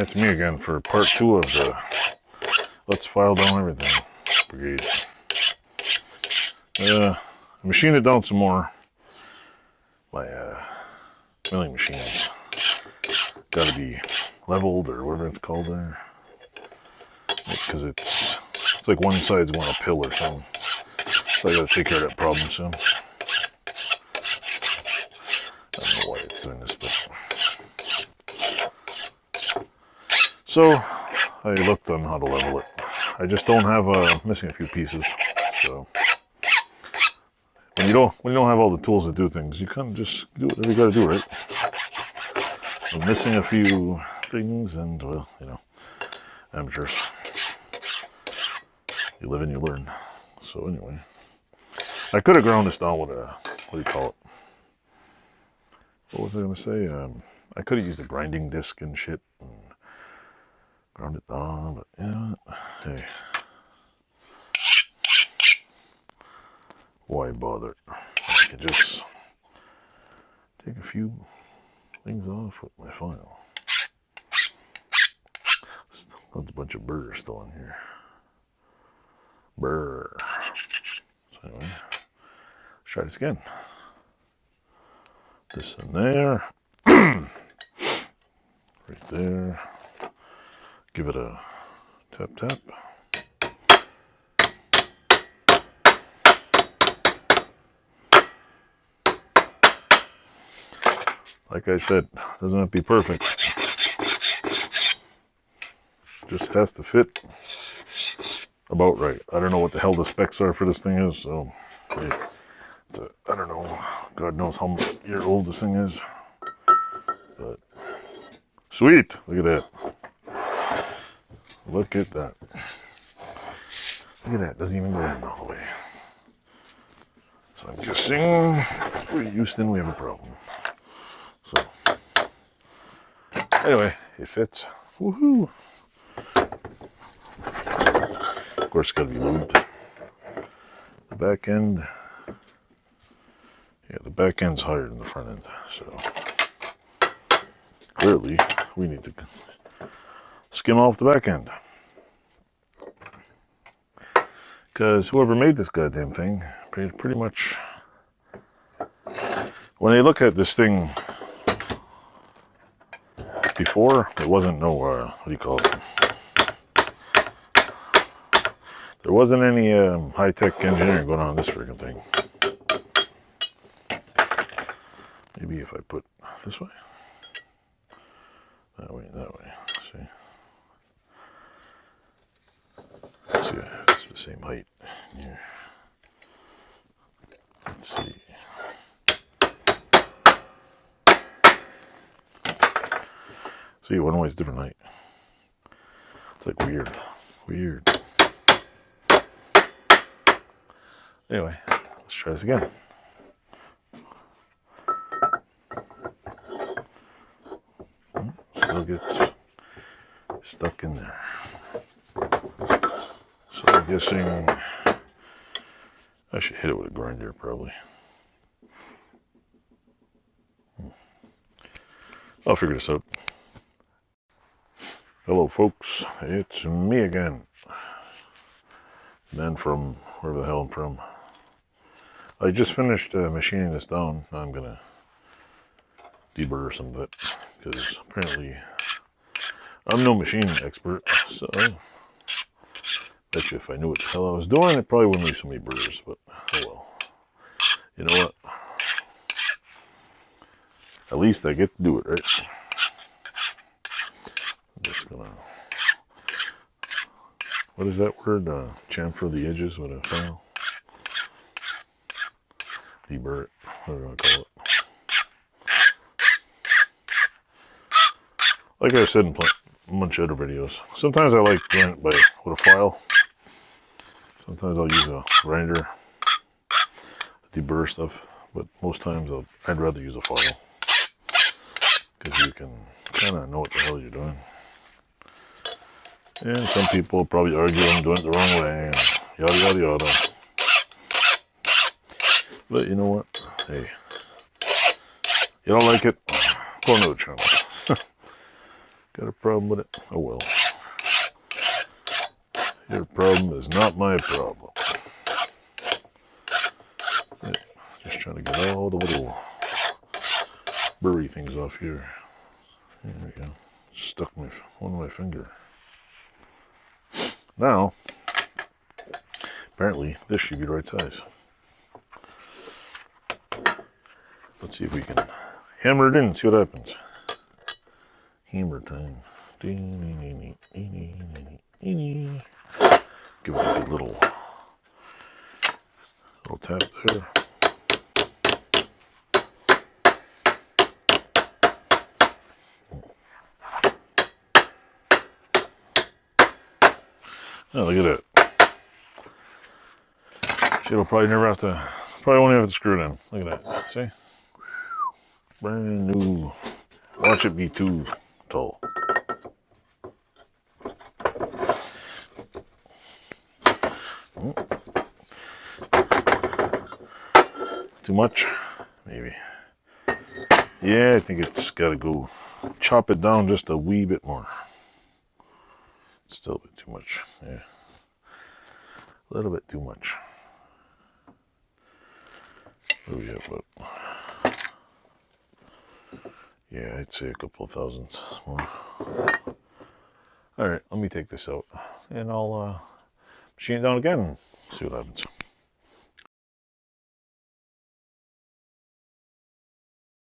it's me again for part 2 of the Let's File Down Everything brigade. I machined it down some more. My milling machine's got to be leveled or whatever it's called there, because it's like one side's going uphill or something. So I got to take care of that problem soon. I don't know why it's doing this, but so I looked on how to level it. I just don't have missing a few pieces. So when you don't have all the tools to do things, you kind of just do whatever you got to do, right? I'm missing a few things, and well, you know, amateurs. You live and you learn. So anyway, I could have ground this down with a, what do you call it? What was I going to say? I could have used a grinding disc and shit and ground it down, but you know what? Hey, why bother? I can just take a few things off with my file. There's a bunch of burrs still in here. Brr. So anyway, let's try this again. This in there. Right there. Give it a tap tap. Like I said, doesn't have to be perfect. Just has to fit about right. I don't know what the hell the specs are for this thing is, so hey, I don't know. God knows how year old this thing is. But sweet, look at that. Look at that. Look at that. Doesn't even go in all the way. So I'm guessing for Houston we have a problem. So anyway, it fits. Woohoo! Of course, it's got to be lubed. The back end, yeah, the back end's higher than the front end, so clearly we need to skim off the back end. Because whoever made this goddamn thing, pretty much, when they look at this thing before, it wasn't no, what do you call it? There wasn't any high-tech engineering going on in this freaking thing. Maybe if I put this way, that way, see? Let's see if it's the same height here. Let's see. See, one way is different height. It's like weird. Anyway, let's try this again. Still gets stuck in there. So I'm guessing I should hit it with a grinder probably. I'll figure this out. Hello folks, it's me again. Man from wherever the hell I'm from. I just finished machining this down. Now I'm gonna deburr some of it because apparently I'm no machine expert, so I bet you if I knew what the hell I was doing, it probably wouldn't leave so many burrs, but oh well. You know what? At least I get to do it, right? I'm just gonna, what is that word? Chamfer the edges with a file. Deburr it, whatever you want to call it. Like I've said in a bunch of other videos, sometimes I like doing it with a file. Sometimes I'll use a grinder, deburr stuff, but most times I'd rather use a file because you can kind of know what the hell you're doing. And some people probably argue I'm doing it the wrong way, and yada yada yada. But you know what? Hey, you don't like it? Go another channel. Got a problem with it? Oh well. Your problem is not my problem. Yeah, just trying to get all the little burry things off here. There we go. Stuck one of my finger. Now, apparently this should be the right size. Let's see if we can hammer it in and see what happens. Hammer time. Give it a good little tap there. Oh, look at that. Shit'll probably never have to, probably won't have to screw it in. Look at that. See? Brand new. Watch it be too tall. Too much? Maybe. Yeah, I think it's got to go. Chop it down just a wee bit more. Still a bit too much. Yeah. A little bit too much. What do we have about? Yeah, I'd say a couple of thousandths more. Alright, let me take this out. And I'll machine it down again and see what happens.